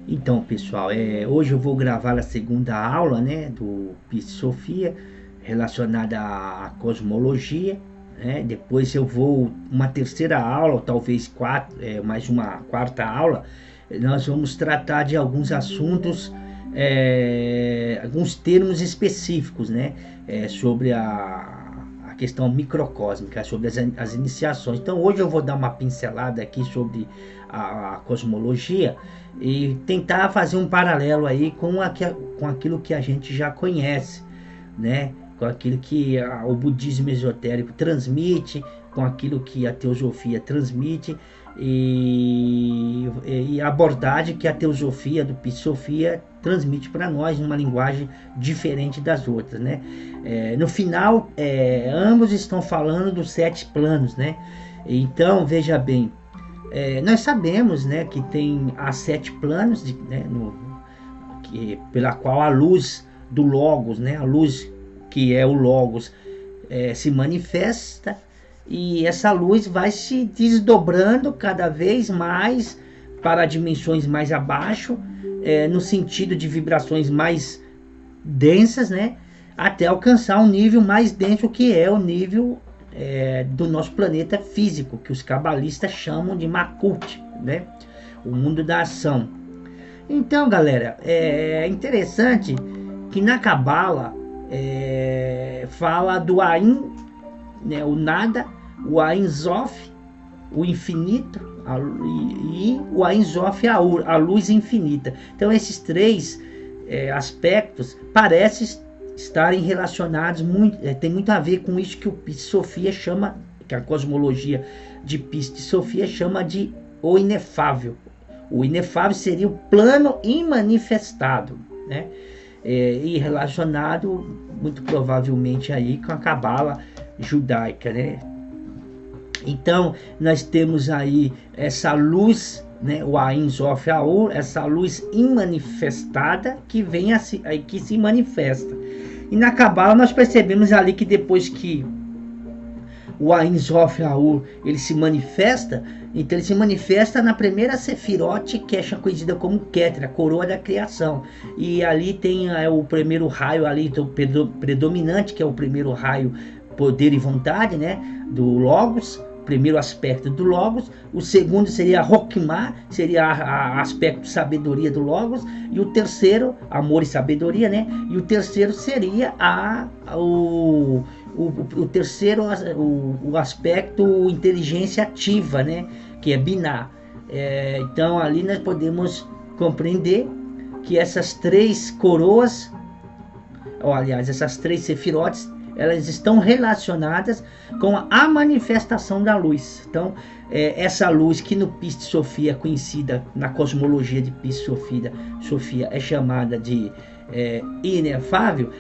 Então, pessoal, hoje eu vou gravar a segunda aula, né, do Piste Sofia, relacionada à cosmologia, né? Depois eu vou uma terceira aula, ou talvez mais uma quarta aula. Nós vamos tratar de alguns assuntos, alguns termos específicos, né, sobre a questão microcósmica, sobre as iniciações. Então, hoje eu vou dar uma pincelada aqui sobre a cosmologia e tentar fazer um paralelo aí com aquilo que a gente já conhece, né? Com aquilo que o budismo esotérico transmite, com aquilo que a teosofia transmite e a abordagem que a teosofia do Psofia transmite para nós numa linguagem diferente das outras, né? No final, ambos estão falando dos 7 planos, né? Então, veja bem, nós sabemos, né, que tem as 7 planos, né, pela qual a luz do Logos, né, a luz que é o Logos, se manifesta, e essa luz vai se desdobrando cada vez mais para dimensões mais abaixo, no sentido de vibrações mais densas, né, até alcançar um nível mais denso, que é o nível do nosso planeta físico, que os cabalistas chamam de Makut, né? O mundo da ação. Então, galera, é interessante que na Cabala fala do Ain, né, o nada, o Ain Sof, o infinito, e o Ain Sof, a luz infinita. Então, esses 3 aspectos parecem estarem relacionados, tem muito a ver com isso que o Piste Sofia chama, que a cosmologia de Piste Sofia chama de o inefável. O inefável seria o plano imanifestado, né? E relacionado muito provavelmente aí com a cabala judaica, né? Então nós temos aí essa luz, né, o Ain Sof Aur, essa luz imanifestada que que se manifesta. E na Cabala nós percebemos ali que depois que o Ain Sof Aur ele se manifesta, então ele se manifesta na primeira Sefirote, que é conhecida como Keter, a coroa da criação. E ali tem o primeiro raio ali, então, predominante, que é o primeiro raio poder e vontade, né, do Logos, primeiro aspecto do Logos. O segundo seria Hokmah, seria aspecto sabedoria do Logos. E o terceiro, amor e sabedoria, né? E o terceiro seria o terceiro, o aspecto inteligência ativa, né? Que é Binah. Então ali nós podemos compreender que essas 3 coroas, aliás, essas 3 sefirotes, elas estão relacionadas com a manifestação da luz. Então, essa luz que no Piste Sofia é conhecida, na cosmologia de Piste Sofia é chamada de inefável,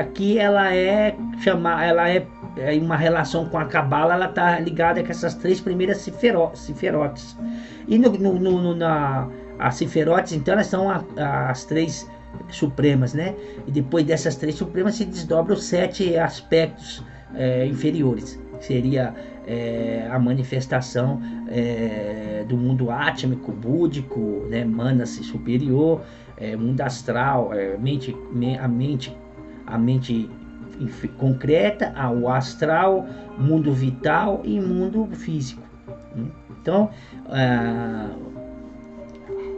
aqui ela é em uma relação com a Cabala, ela está ligada com essas 3 primeiras Sefirotes. E as Sefirotes, então, elas são as 3 supremas, né? E depois dessas 3 supremas se desdobram os 7 aspectos inferiores. Seria a manifestação do mundo átmico, búdico, né? Manas superior, mundo astral, a mente concreta, o astral, mundo vital e mundo físico. Então,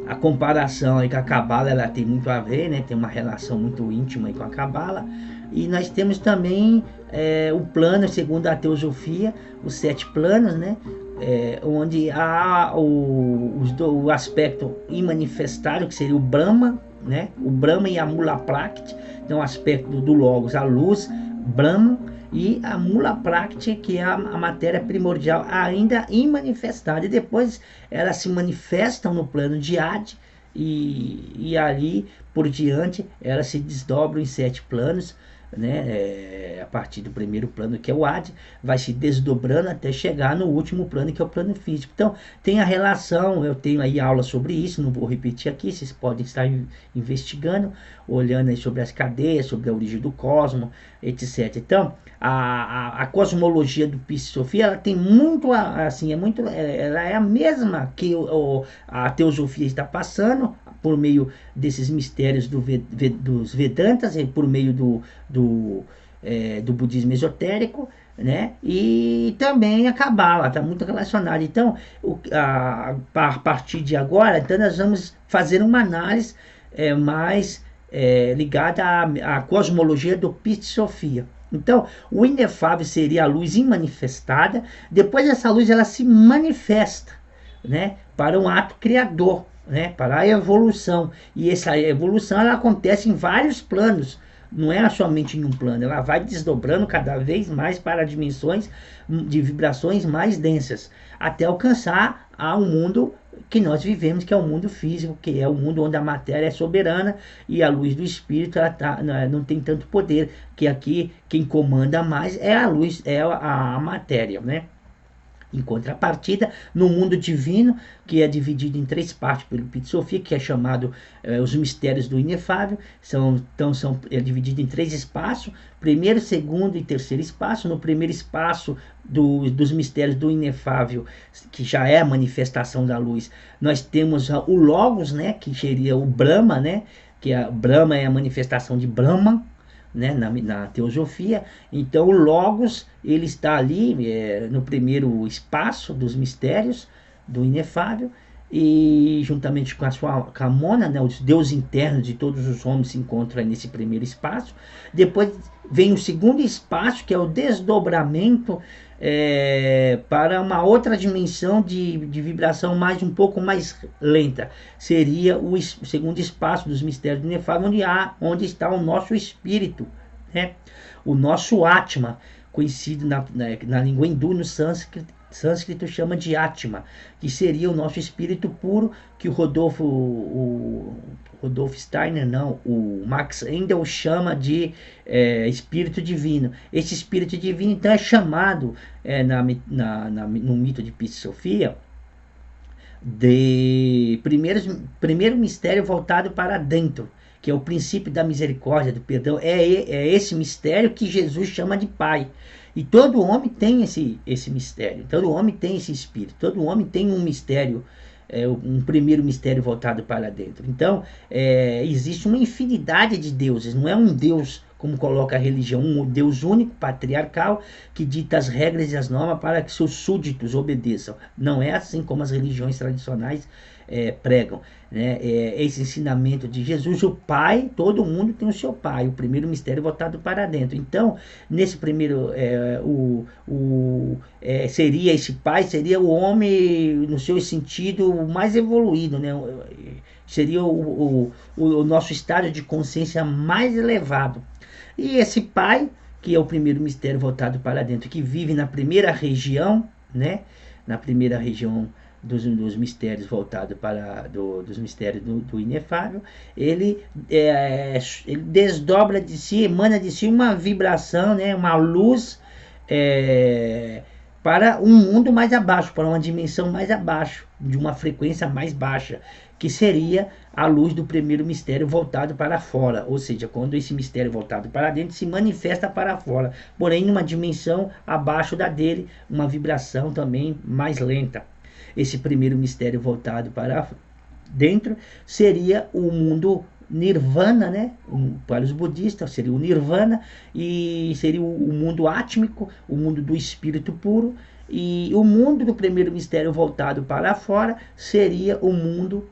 a comparação aí com a Cabala, ela tem muito a ver, né? Tem uma relação muito íntima aí com a Cabala. E nós temos também o plano, segundo a teosofia, os 7 planos, né? Onde há o aspecto imanifestário, que seria o Brahma, né? O Brahma e a Mula Prakti, então o aspecto do Logos, a luz, Brahma, e a Mula Prakti, que é a matéria primordial ainda imanifestada. E depois elas se manifestam no plano de Adi, e ali por diante elas se desdobram em 7 planos, né, a partir do primeiro plano, que é o Adi, vai se desdobrando até chegar no último plano, que é o plano físico. Então, tem a relação, eu tenho aí aula sobre isso, não vou repetir aqui, vocês podem estar investigando, olhando aí sobre as cadeias, sobre a origem do cosmos, etc. Então, a cosmologia do Piscis Sophia, ela tem muito, assim, ela é a mesma que a teosofia está passando, por meio desses mistérios dos Vedantas, e por meio do budismo esotérico, né? E também a Cabala, está muito relacionado. Então, a partir de agora, então nós vamos fazer uma análise mais ligada à cosmologia do Piscis Sophia. Então, o inefável seria a luz imanifestada. Depois essa luz ela se manifesta, né, para um ato criador, né, para a evolução. E essa evolução ela acontece em vários planos, não é somente em um plano, ela vai desdobrando cada vez mais para dimensões de vibrações mais densas, até alcançar a um mundo que nós vivemos, que é o mundo físico, que é o mundo onde a matéria é soberana e a luz do espírito ela não tem tanto poder, que aqui quem comanda mais é a luz, é a matéria, né? Em contrapartida, no mundo divino, que é dividido em 3 partes pelo Piscis Sophia, que é chamado os mistérios do inefável, é dividido em 3 espaços, primeiro, segundo e terceiro espaço. No primeiro espaço dos mistérios do inefável, que já é a manifestação da luz, nós temos o Logos, né, que seria o Brahma, né, que Brahma é a manifestação de Brahman, né, na teosofia. Então o Logos ele está ali no primeiro espaço dos mistérios do inefável, e juntamente com a sua Camona, né, os deuses internos de todos os homens se encontram nesse primeiro espaço. Depois vem o segundo espaço, que é o desdobramento para uma outra dimensão de vibração um pouco mais lenta. Seria o segundo espaço dos mistérios do inefável, onde está o nosso espírito, né? O nosso Atma, conhecido na língua hindu, no sânscrito chama de Atma, que seria o nosso espírito puro, que o Rudolf Steiner, não, o Max Endel chama de espírito divino. Esse espírito divino então é chamado no mito de Piscis Sophia de primeiro mistério voltado para dentro, que é o princípio da misericórdia, do perdão. É esse mistério que Jesus chama de Pai. E todo homem tem esse mistério, todo homem tem esse espírito, todo homem tem um mistério, um primeiro mistério voltado para dentro. Então, existe uma infinidade de deuses, não é um Deus como coloca a religião, um Deus único, patriarcal, que dita as regras e as normas para que seus súditos obedeçam. Não é assim como as religiões tradicionais pregam, né? Esse ensinamento de Jesus, o Pai, todo mundo tem o seu Pai, o primeiro mistério voltado para dentro. Então, nesse primeiro, seria esse Pai, seria o homem no seu sentido mais evoluído, né? Seria o nosso estado de consciência mais elevado. E esse Pai, que é o primeiro mistério voltado para dentro, que vive na primeira região, né? Na primeira região dos mistérios voltados dos mistérios do inefável, ele desdobra de si, emana de si uma vibração, né, uma luz para um mundo mais abaixo, para uma dimensão mais abaixo, de uma frequência mais baixa, que seria a luz do primeiro mistério voltado para fora, ou seja, quando esse mistério voltado para dentro se manifesta para fora, porém numa dimensão abaixo da dele, uma vibração também mais lenta. Esse primeiro mistério voltado para dentro seria o mundo Nirvana, né? Para os budistas seria o Nirvana, e seria o mundo átmico, o mundo do espírito puro. E o mundo do primeiro mistério voltado para fora seria o mundo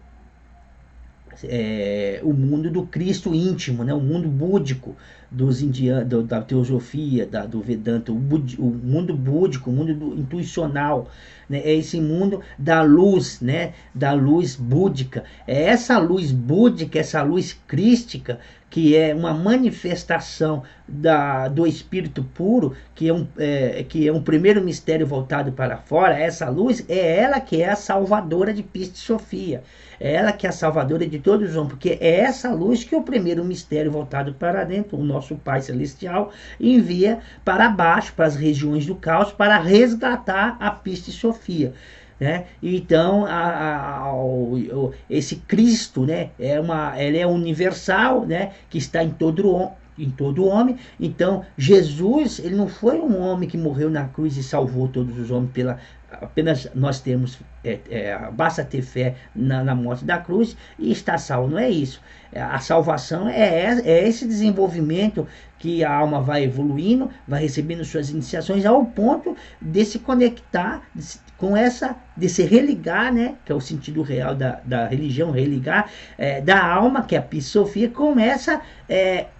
do Cristo íntimo, né? O mundo búdico dos indianos, da teosofia, do Vedanta, o mundo búdico, o mundo intuicional, né? É esse mundo da luz, né? Da luz búdica. É essa luz búdica, essa luz crística que é uma manifestação do Espírito puro, que é um primeiro mistério voltado para fora. Essa luz é ela que é a salvadora de Pista e Sofia, é ela que é a salvadora de todos os homens, porque é essa luz que é o primeiro mistério voltado para dentro, o nosso Pai Celestial envia para baixo, para as regiões do caos, para resgatar a Pista e Sofia. Né? Então esse Cristo, né, ele é universal, né, que está em todo homem. Então Jesus, ele não foi um homem que morreu na cruz e salvou todos os homens apenas nós temos, basta ter fé na morte da cruz e está salvo. Não é isso. A salvação é esse desenvolvimento que a alma vai evoluindo, vai recebendo suas iniciações ao ponto de se conectar de se religar, né, que é o sentido real da religião, religar da alma, que é a Pista e Sofia, com essa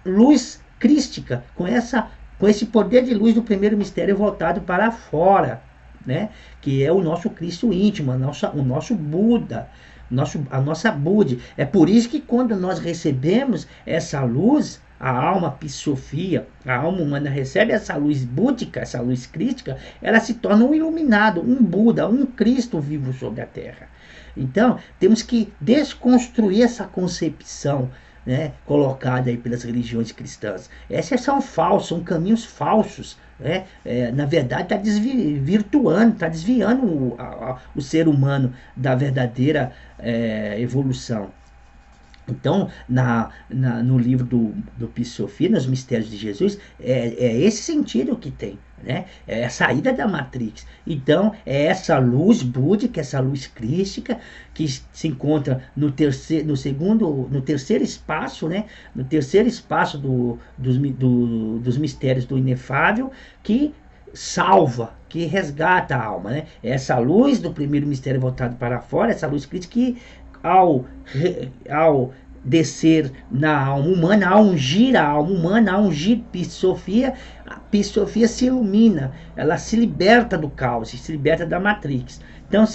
luz crística, com esse poder de luz do primeiro mistério voltado para fora, né, que é o nosso Cristo íntimo, o nosso Buda, a nossa Budi. É por isso que quando nós recebemos essa luz, a alma Pista e Sofia, a alma humana recebe essa luz búdica, essa luz crística, ela se torna um iluminado, um Buda, um Cristo vivo sobre a Terra. Então, temos que desconstruir essa concepção, né, colocada aí pelas religiões cristãs. Essas são falsas, são caminhos falsos. Na verdade, está desvirtuando, está desviando o ser humano da verdadeira evolução. Então, no livro do Pista e Sofia, nos Mistérios de Jesus, é esse sentido que tem, né? É a saída da Matrix. Então, é essa luz búdica, essa luz crística, que se encontra no terceiro espaço, né? No terceiro espaço dos mistérios do inefável, que salva, que resgata a alma, né? Essa luz do primeiro mistério voltado para fora, essa luz crítica que ao descer na alma humana, ao ungir a alma humana, ao ungir Pista e Sofia, a Pista e Sofia se ilumina, ela se liberta do caos, se liberta da Matrix. Então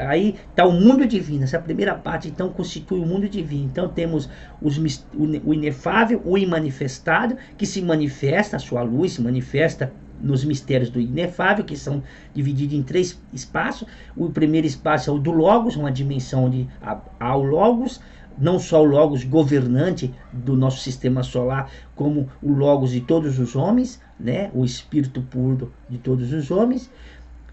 aí está o mundo divino. Essa primeira parte então constitui o mundo divino. Então temos o inefável, o imanifestado, que se manifesta, a sua luz se manifesta nos mistérios do inefável, que são divididos em 3 espaços. O primeiro espaço é o do Logos, uma dimensão onde há o Logos, não só o Logos governante do nosso sistema solar, como o Logos de todos os homens, né? O Espírito puro de todos os homens.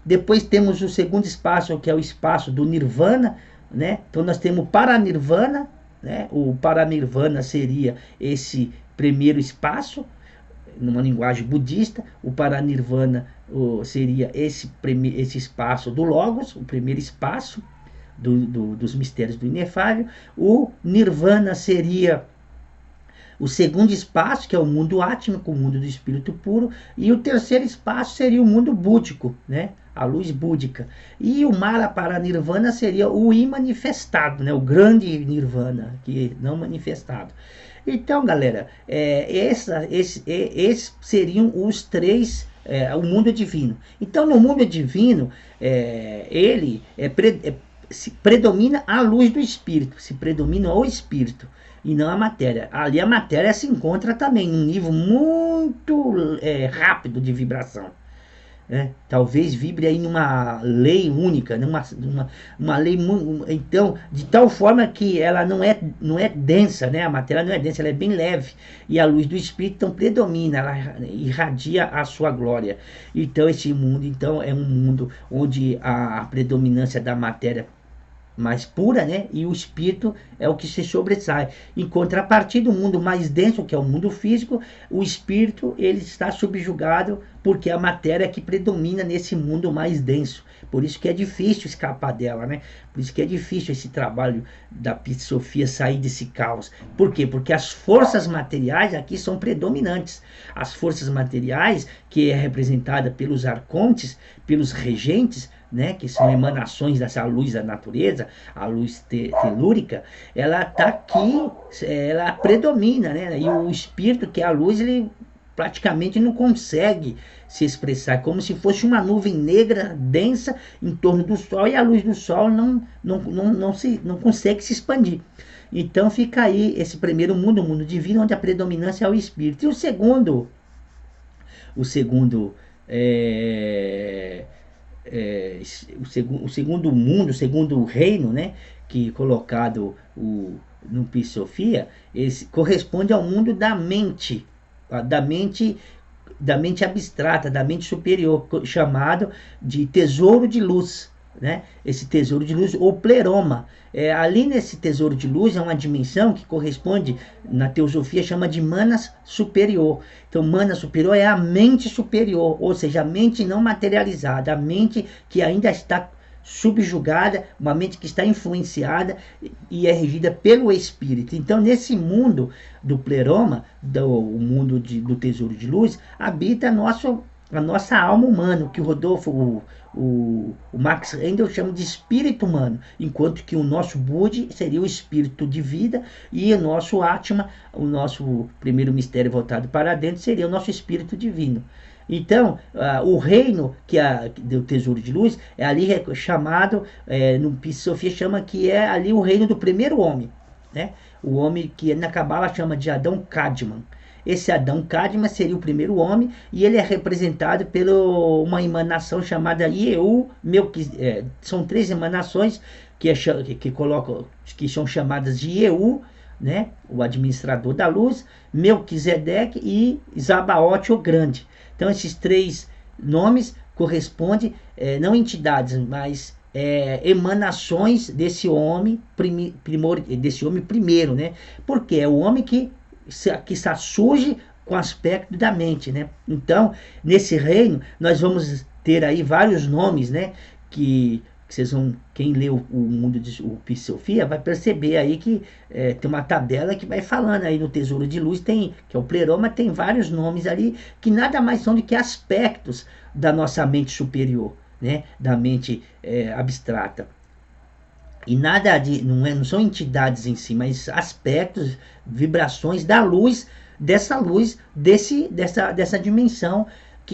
Depois temos o segundo espaço, que é o espaço do Nirvana, né? Então nós temos o Paranirvana, né? O Paranirvana seria esse primeiro espaço, numa linguagem budista. O Paranirvana seria esse espaço do Logos, o primeiro espaço dos mistérios do inefável. O Nirvana seria o segundo espaço, que é o mundo átmico, o mundo do espírito puro. E o terceiro espaço seria o mundo búdico, né? A luz búdica. E o Mala Paranirvana seria o imanifestado, né? O grande Nirvana, que não manifestado. Então, galera, esses seriam os 3, o mundo divino. Então, no mundo divino, se predomina a luz do Espírito, se predomina o Espírito e não a matéria. Ali a matéria se encontra também em um nível muito rápido de vibração. Talvez vibre aí numa lei única, uma lei, então, de tal forma que ela não é densa, né? A matéria não é densa, ela é bem leve, e a luz do Espírito então predomina, ela irradia a sua glória. Então esse mundo então é um mundo onde a predominância da matéria mais pura, né? E o espírito é o que se sobressai. Em contrapartida, o mundo mais denso, que é o mundo físico, o espírito ele está subjugado, porque a matéria é que predomina nesse mundo mais denso. Por isso que é difícil escapar dela, né? Por isso que é difícil esse trabalho da Pista e Sofia sair desse caos. Por quê? Porque as forças materiais aqui são predominantes. As forças materiais, que é representada pelos arcontes, pelos regentes, né, que são emanações dessa luz da natureza, a luz telúrica, ela está aqui, ela predomina, né? E o espírito, que é a luz, ele praticamente não consegue se expressar, como se fosse uma nuvem negra densa em torno do Sol, e a luz do Sol não consegue se expandir. Então fica aí esse primeiro mundo, o mundo divino, onde a predominância é o espírito. E o segundo é, o segundo mundo, o segundo reino, né, que colocado no Pisofia, esse corresponde ao mundo da mente, da mente da mente abstrata, da mente superior, chamado de tesouro de luz, né? Esse tesouro de luz, ou pleroma. Ali nesse tesouro de luz é uma dimensão que corresponde, na teosofia chama de manas superior. Então, mana superior é a mente superior, ou seja, a mente não materializada, a mente que ainda está subjugada, uma mente que está influenciada e é regida pelo espírito. Então, nesse mundo do pleroma, o mundo do tesouro de luz, habita a nossa alma humana, que o Rodolfo, o Max Endel chama de espírito humano, enquanto que o nosso Budi seria o espírito de vida, e o nosso Atma, o nosso primeiro mistério voltado para dentro, seria o nosso espírito divino. Então, o reino do tesouro de luz é ali chamado, no Pisofia chama que é ali o reino do primeiro homem, né? O homem que na Cabala chama de Adão Kadman. Esse Adão Kadman seria o primeiro homem, e ele é representado por uma emanação chamada Yeu Melquisedeque. São 3 emanações que são chamadas de Yeu, né? O administrador da luz, Melquisedeque e Zabaote, o grande. Então, esses 3 nomes correspondem, não entidades, mas emanações desse homem primeiro, né? Porque é o homem que surge com o aspecto da mente, né? Então, nesse reino, nós vamos ter aí vários nomes, né? Que vocês vão, quem lê o mundo de Pisofia vai perceber aí que tem uma tabela que vai falando aí no Tesouro de Luz, que é o pleroma, tem vários nomes ali que nada mais são do que aspectos da nossa mente superior, né? Da mente abstrata. E nada não são entidades em si, mas aspectos, vibrações da luz, dessa dimensão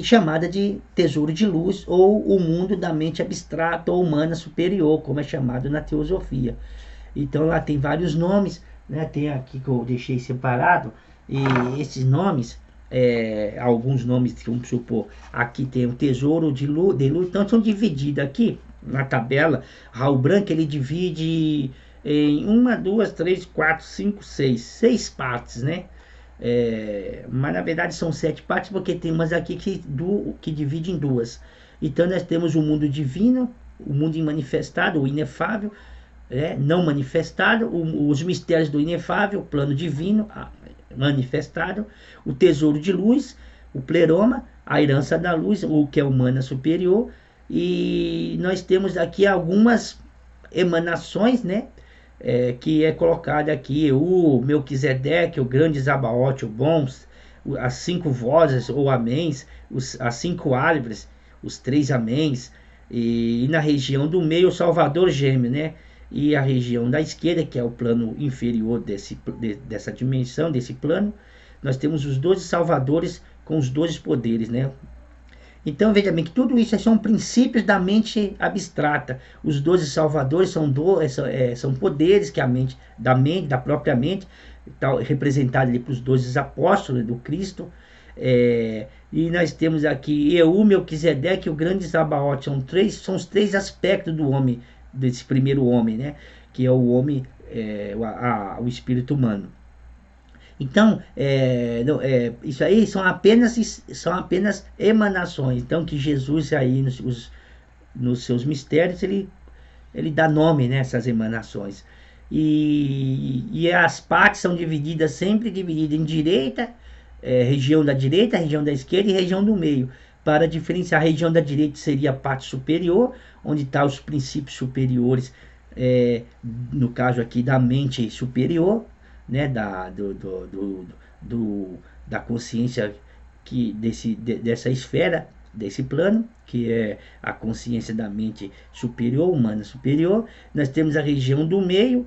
chamada de tesouro de luz, ou o mundo da mente abstrata ou humana superior, como é chamado na teosofia. Então lá tem vários nomes, né? Tem aqui que eu deixei separado, e esses nomes, alguns nomes, vamos supor, aqui tem o tesouro de luz, então são divididos aqui na tabela. Raul Branco, ele divide em 1, 2, 3, 4, 5, 6 partes, né? Mas na verdade são 7 partes, porque tem umas aqui que divide em 2. Então nós temos o mundo divino, o mundo imanifestado, o inefável, não manifestado, os mistérios do inefável, o plano divino manifestado, o tesouro de luz, o pleroma, a herança da luz, o que é humana superior. E nós temos aqui algumas emanações, né? Que é colocado aqui o Melquisedeque, o grande Zabaote, o Bons, as 5 vozes ou améns, as 5 árvores, os 3 améns, e na região do meio o Salvador gêmeo, né? E a região da esquerda, que é o plano inferior dessa dimensão, desse plano, nós temos os 12 salvadores com os 12 poderes, né? Então veja bem que tudo isso são princípios da mente abstrata. Os 12 salvadores são poderes que da própria mente, tá representado ali pelos 12 apóstolos do Cristo. E nós temos aqui Eu, Melquisedeque e o grande Zabaote. São os 3 aspectos do homem, desse primeiro homem, né? Que é o homem, o espírito humano. Então, isso aí são apenas emanações. Então, que Jesus aí nos seus mistérios, ele dá nome nessas emanações. E as partes são sempre divididas em direita, região da direita, região da esquerda e região do meio. Para diferenciar, a região da direita seria a parte superior, onde estão os princípios superiores, no caso aqui da mente superior, né, da consciência dessa esfera, desse plano, que é a consciência da mente superior, humana superior. Nós temos a região do meio,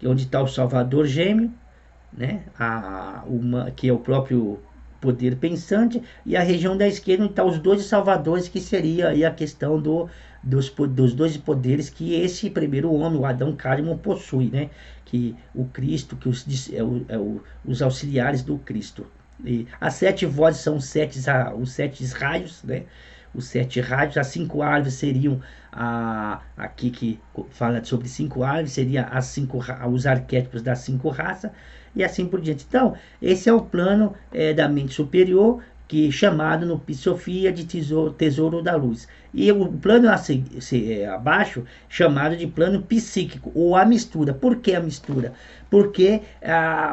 onde está o Salvador gêmeo, né, que é o próprio poder pensante, e a região da esquerda onde estão os 12 salvadores, que seria aí a questão dos 12 poderes que esse primeiro homem, o Adão Kalimann, possui, né? Que o Cristo, que os auxiliares do Cristo. E as 7 vozes são os 7 raios, né? Os 7 raios, as 5 árvores seriam aqui que fala sobre 5 árvores, seria os arquétipos das 5 raças, e assim por diante. Então, esse é o plano da mente superior, que chamado no Psofia de tesouro da luz. E o plano abaixo, chamado de plano psíquico, ou a mistura. Por que a mistura? Porque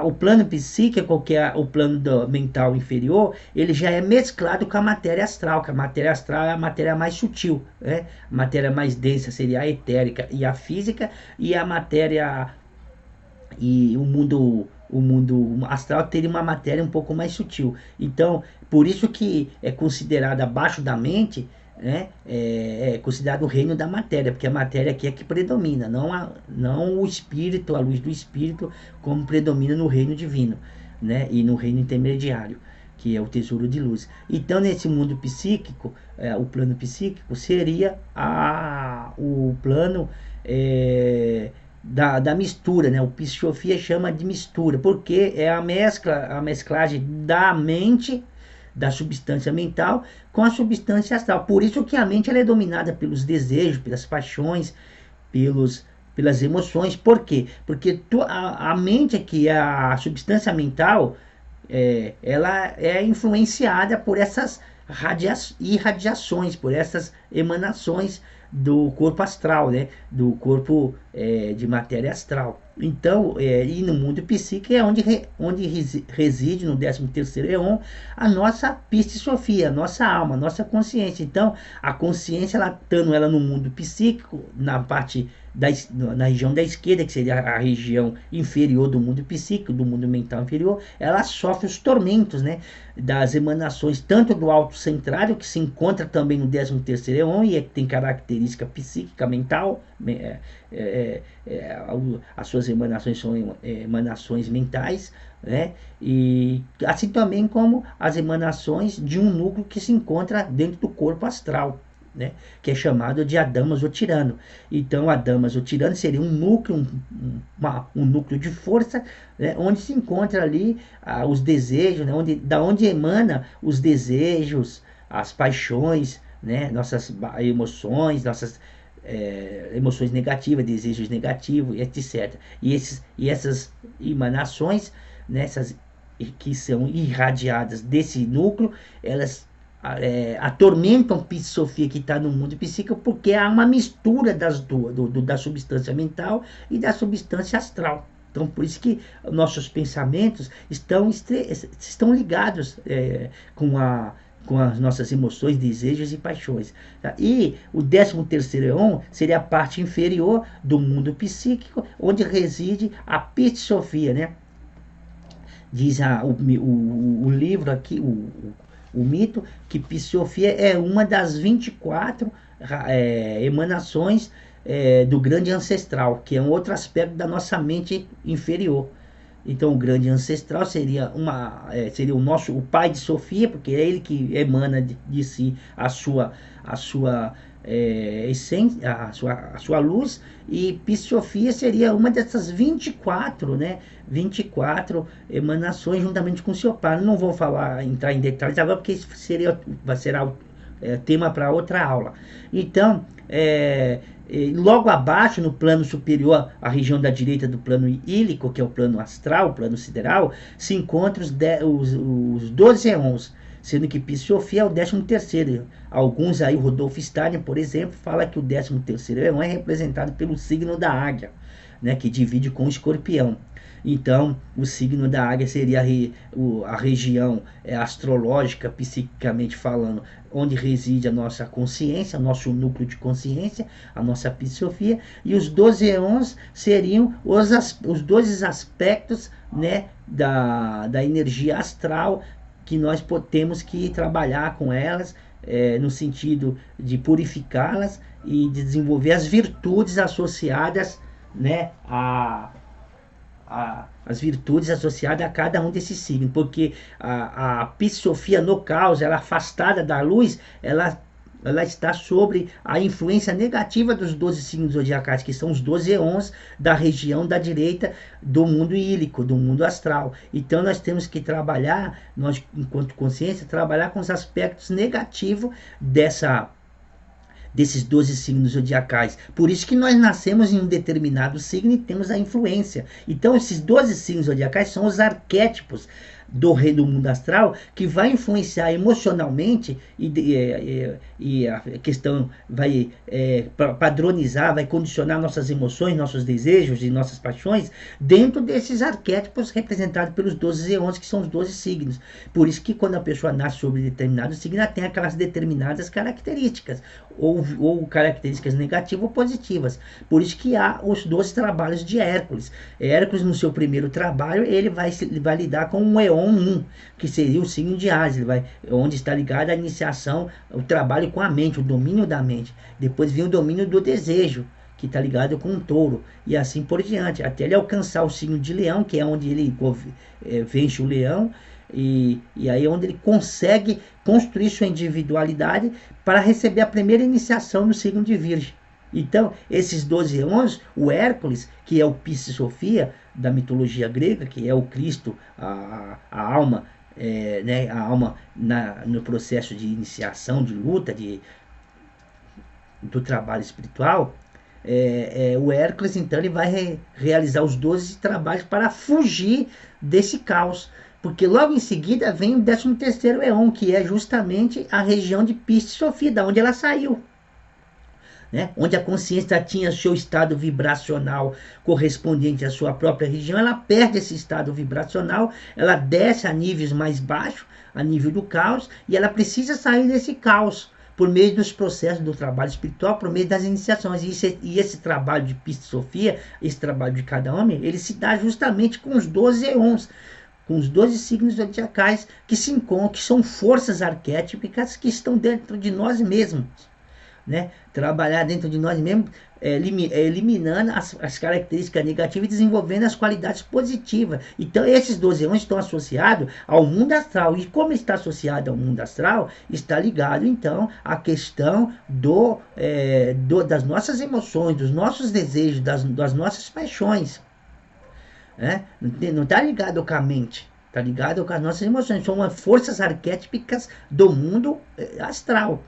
o plano psíquico, que é o plano mental inferior, ele já é mesclado com a matéria astral, que a matéria astral é a matéria mais sutil, né? A matéria mais densa seria a etérica e a física, e a matéria e o mundo astral teria uma matéria um pouco mais sutil. Então, por isso que é considerado abaixo da mente, né? É considerado o reino da matéria, porque a matéria aqui é que predomina, não o espírito, a luz do espírito, como predomina no reino divino, né? E no reino intermediário, que é o tesouro de luz. Então, nesse mundo psíquico, o plano psíquico seria o plano da mistura, né? O Psofia chama de mistura, porque é a mesclagem da mente, da substância mental, com a substância astral. Por isso que a mente ela é dominada pelos desejos, pelas paixões, pelas emoções. Por quê? Porque a mente, que é a substância mental, ela é influenciada por essas irradiações, por essas emanações do corpo astral, né? Do corpo de matéria astral. Então, e no mundo psíquico é onde reside, no 13º Eon, a nossa Psofia, a nossa alma, a nossa consciência. Então, a consciência, estando ela no mundo psíquico, na região da esquerda, que seria a região inferior do mundo psíquico, do mundo mental inferior, ela sofre os tormentos, né, das emanações, tanto do alto centrário, que se encontra também no 13º Eon, e tem característica psíquica, mental, as suas emanações são emanações mentais, né? E assim também como as emanações de um núcleo que se encontra dentro do corpo astral, né? Que é chamado de Adamas ou Tirano. Então, Adamas ou Tirano seria um núcleo, um núcleo de força, né? Onde se encontra ali os desejos, né? Da onde emana os desejos, as paixões, né? Nossas emoções, nossas emoções negativas, desejos negativos, etc. E essas emanações, né, que são irradiadas desse núcleo, elas atormentam a Psofia que está no mundo psíquico, porque há uma mistura das duas, da substância mental e da substância astral. Então, por isso que nossos pensamentos estão ligados com as nossas emoções, desejos e paixões. Tá? E o 13º Eon seria a parte inferior do mundo psíquico, onde reside a Psofia, né? Diz o livro aqui, o mito, que Psofia é uma das 24 emanações do grande ancestral, que é um outro aspecto da nossa mente inferior. Então, o grande ancestral seria o pai de Sofia, porque é ele que emana de si a sua essência, a sua luz, e Psofia seria uma dessas 24, né? 24 emanações juntamente com o seu pai. Não vou entrar em detalhes agora, porque isso será tema para outra aula. Então, logo abaixo, no plano superior, a região da direita do plano ílico, que é o plano astral, o plano sideral, se encontram os 12 eons, sendo que Psofia é o 13º. Alguns aí, o Rudolf Steiner, por exemplo, fala que o 13º eon é representado pelo signo da águia, né, que divide com o escorpião. Então, o signo da águia seria a região astrológica, psiquicamente falando, onde reside a nossa consciência, nosso núcleo de consciência, a nossa Psofia, e os 12 eons seriam os 12 aspectos, né, da energia astral, que nós temos que trabalhar com elas, no sentido de purificá-las e de desenvolver as virtudes associadas, né, as virtudes associadas a cada um desses signos, porque a psicosofia no caos, ela afastada da luz, ela está sobre a influência negativa dos 12 signos zodiacais, que são os 12 eons da região da direita do mundo ílico, do mundo astral. Então nós temos que trabalhar, nós enquanto consciência, trabalhar com os aspectos negativos desses 12 signos zodiacais. Por isso que nós nascemos em um determinado signo e temos a influência. Então esses 12 signos zodiacais são os arquétipos do rei do mundo astral, que vai influenciar emocionalmente e a questão vai padronizar, vai condicionar nossas emoções, nossos desejos e nossas paixões dentro desses arquétipos representados pelos 12 eons, que são os 12 signos. Por isso que quando a pessoa nasce sobre determinado signo, ela tem aquelas determinadas características, ou características negativas ou positivas. Por isso que há os 12 trabalhos de Hércules. Hércules, no seu primeiro trabalho, ele vai lidar com um eon 1, que seria o signo de Áries, onde está ligado a iniciação, o trabalho com a mente, o domínio da mente. Depois vem o domínio do desejo, que está ligado com o touro, e assim por diante, até ele alcançar o signo de leão, que é onde ele vence o leão, e aí é onde ele consegue construir sua individualidade para receber a primeira iniciação no signo de Virgem. Então, esses 12 eons, o Hércules, que é o Psi-Sofia da mitologia grega, que é o Cristo, a alma, a alma no processo de iniciação, de luta, do trabalho espiritual, o Hércules, então, ele vai realizar os 12 trabalhos para fugir desse caos. Porque logo em seguida vem o 13º eon, que é justamente a região de Psi-Sofia, da onde ela saiu. Onde a consciência tinha seu estado vibracional correspondente à sua própria região, ela perde esse estado vibracional, ela desce a níveis mais baixos, a nível do caos, e ela precisa sair desse caos por meio dos processos do trabalho espiritual, por meio das iniciações. E esse trabalho de Psi-Sofia, esse trabalho de cada homem, ele se dá justamente com os 12 eons, com os 12 signos zodiacais que se encontram, que são forças arquétipicas que estão dentro de nós mesmos. Trabalhar dentro de nós mesmos, eliminando as características negativas e desenvolvendo as qualidades positivas. Então esses 12 eons estão associados ao mundo astral, e como está associado ao mundo astral, está ligado então à questão das nossas emoções, dos nossos desejos, das nossas paixões. Não está ligado com a mente, está ligado com as nossas emoções. São forças arquétipicas do mundo astral.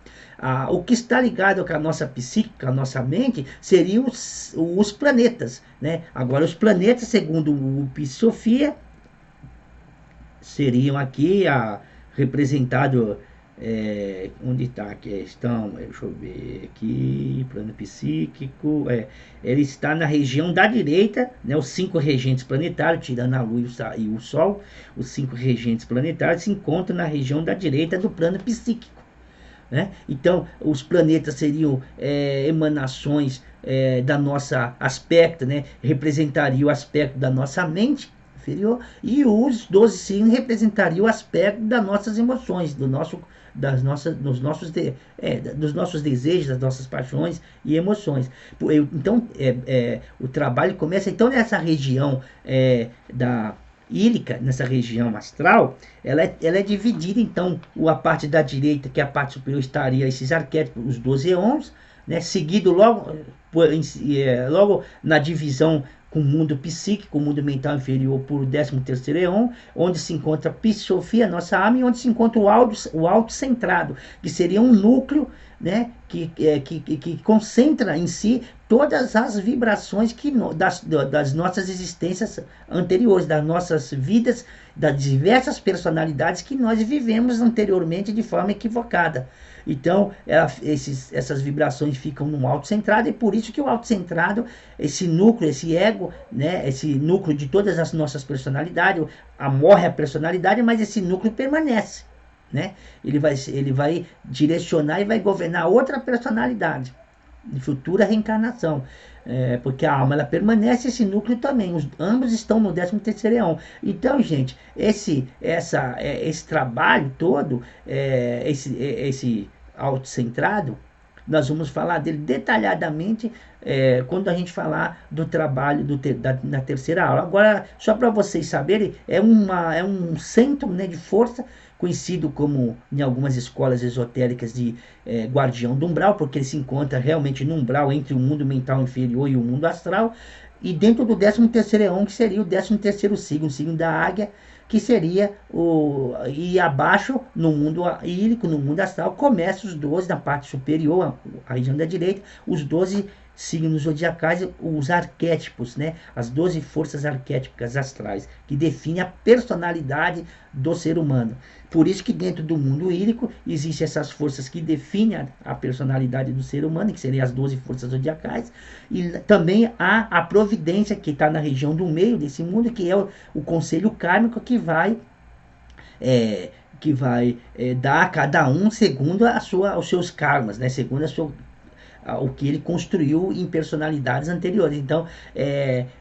O que está ligado com a nossa psique, com a nossa mente, seriam os planetas. Agora, os planetas, segundo o Psi-Sofia, seriam aqui representados. Onde está? Estão, deixa eu ver aqui, plano psíquico. Ele está na região da direita, os 5 regentes planetários, tirando a Lua e o Sol, os 5 regentes planetários se encontram na região da direita do plano psíquico. Então, os planetas seriam emanações da nossa aspecto, representaria o aspecto da nossa mente inferior, e os 12 signos representariam o aspecto das nossas emoções, dos nossos desejos, das nossas paixões e emoções. Então, o trabalho começa então nessa região da ílica, nessa região astral. Ela é dividida, então, a parte da direita, que é a parte superior, estaria esses arquétipos, os 12 eons, seguido logo na divisão com o mundo psíquico, o mundo mental inferior, por 13º eon, onde se encontra a Psi-Sofia, nossa alma, e onde se encontra o auto-centrado, que seria um núcleo, que concentra em si todas as vibrações das nossas existências anteriores, das nossas vidas, das diversas personalidades que nós vivemos anteriormente de forma equivocada. Então, essas vibrações ficam no autocentrado, e por isso que o autocentrado, esse núcleo, esse ego, esse núcleo de todas as nossas personalidades, morre a personalidade, mas esse núcleo permanece. Ele vai direcionar e vai governar outra personalidade de futura reencarnação, porque a alma ela permanece, esse núcleo também, ambos estão no 13º eon. Então, gente, esse trabalho todo, esse autocentrado, nós vamos falar dele detalhadamente quando a gente falar do trabalho na terceira aula. Agora, só para vocês saberem, é um centro, né, de força, conhecido como, em algumas escolas esotéricas, de guardião do umbral, porque ele se encontra realmente no umbral entre o mundo mental inferior e o mundo astral, e dentro do 13º eon, que seria o 13º signo, o signo da águia, que seria e abaixo, no mundo írico, no mundo astral, começa os 12, na parte superior, a região da direita, os 12 signos zodiacais, os arquétipos, né? As 12 forças arquétipicas astrais, que definem a personalidade do ser humano. Por isso que dentro do mundo írico existem essas forças que definem a personalidade do ser humano, que seriam as 12 forças zodiacais, e também há a providência, que está na região do meio desse mundo, que é o conselho kármico, que vai dar a cada um segundo os seus karmas, né? Segundo o que ele construiu em personalidades anteriores. Então,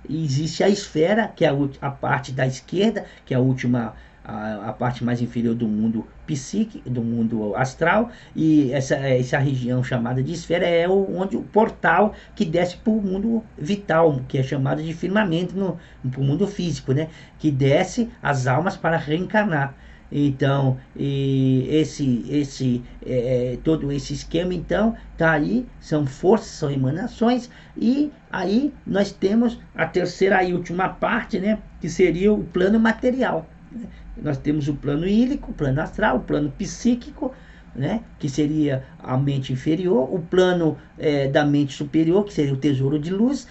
existe a esfera, que é a parte da esquerda, que é a última, a parte mais inferior do mundo psíquico, do mundo astral, e essa região chamada de esfera é onde o portal que desce para o mundo vital, que é chamado de firmamento para o mundo físico, né? Que desce as almas para reencarnar. Então, todo esse esquema, então, tá aí, são forças, são emanações, e aí nós temos a terceira e última parte, né, que seria o plano material. Nós temos o plano írico, o plano astral, o plano psíquico, né, que seria a mente inferior, o plano da mente superior, que seria o tesouro de luz,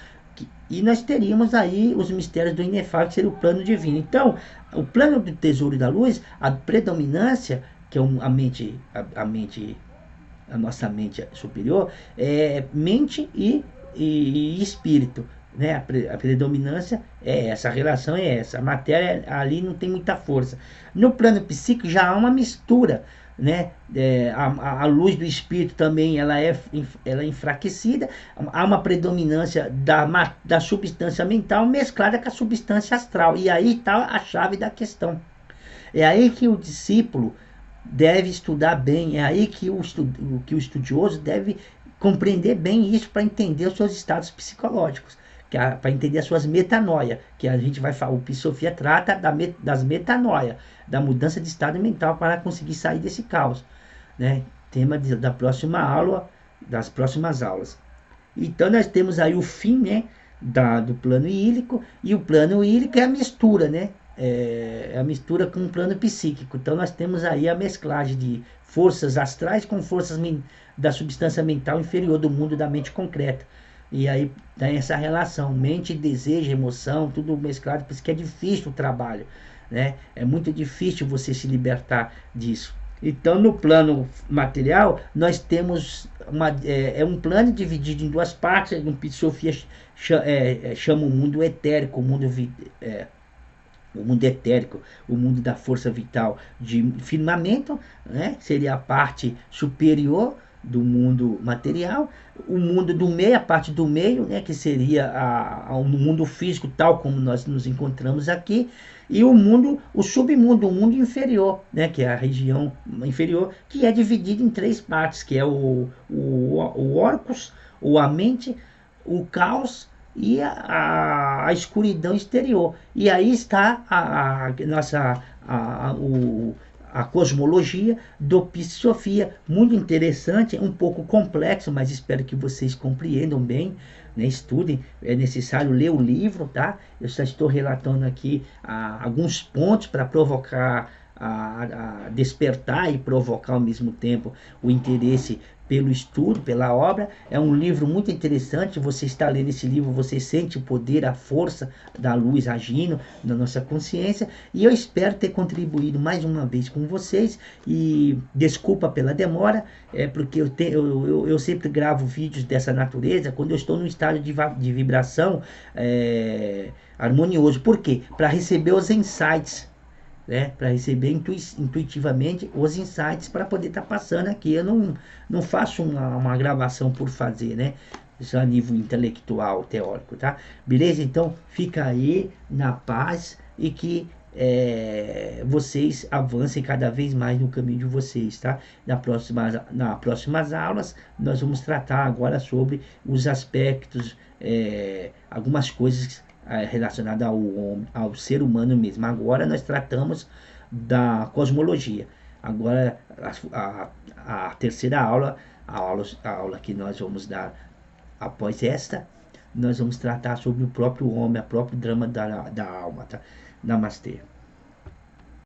e nós teríamos aí os mistérios do inefável, que seria o plano divino. Então, o plano do tesouro da luz, a predominância, que é a nossa mente superior, é mente e espírito, né? A predominância é essa, a relação é essa. A matéria ali não tem muita força. No plano psíquico já há uma mistura, né? A luz do espírito também ela é enfraquecida, há uma predominância da substância mental mesclada com a substância astral, e aí está a chave da questão. É aí que o discípulo deve estudar bem, é aí que o estudioso deve compreender bem isso para entender os seus estados psicológicos, para entender as suas metanoia, que a gente vai falar, o Psofia trata das metanoia, da mudança de estado mental para conseguir sair desse caos, né? Tema da próxima aula, das próximas aulas. Então nós temos aí o fim, né, do plano írico, e o plano írico é a mistura, né? É a mistura com o plano psíquico. Então nós temos aí a mesclagem de forças astrais com forças da substância mental inferior, do mundo da mente concreta. E aí tem essa relação, mente, desejo, emoção, tudo mesclado, por isso que é difícil o trabalho, né? É muito difícil você se libertar disso. Então, no plano material, nós temos um plano dividido em duas partes. No Psofia chama o mundo etérico, o mundo etérico, o mundo da força vital de firmamento, né? Seria a parte superior do mundo material, o mundo do meio, a parte do meio, né, que seria o mundo físico tal como nós nos encontramos aqui, e o submundo, o mundo inferior, né, que é a região inferior, que é dividido em três partes, que é o Orcus, a mente, o caos e a escuridão exterior. E aí está a cosmologia do Psofia, muito interessante, um pouco complexo, mas espero que vocês compreendam bem, né? Estudem, é necessário ler o livro, tá? Eu só estou relatando aqui alguns pontos para provocar, a despertar e provocar ao mesmo tempo o interesse pelo estudo, pela obra. É um livro muito interessante. Você está lendo esse livro, você sente o poder, a força da luz agindo na nossa consciência, e eu espero ter contribuído mais uma vez com vocês, e desculpa pela demora, porque eu sempre gravo vídeos dessa natureza quando eu estou no estado de vibração harmonioso. Por quê? Para receber os insights, né, para receber intuitivamente os insights, para poder estar passando aqui. Eu não faço uma gravação por fazer, né? Isso a nível intelectual, teórico, tá? Beleza? Então fica aí na paz, e que vocês avancem cada vez mais no caminho de vocês, tá? Nas próximas aulas, nós vamos tratar agora sobre os aspectos, algumas coisas relacionadas ao ser humano mesmo. Agora nós tratamos da cosmologia. Agora, a terceira aula, a aula que nós vamos dar após esta, nós vamos tratar sobre o próprio homem, o próprio drama da alma, tá? Namastê.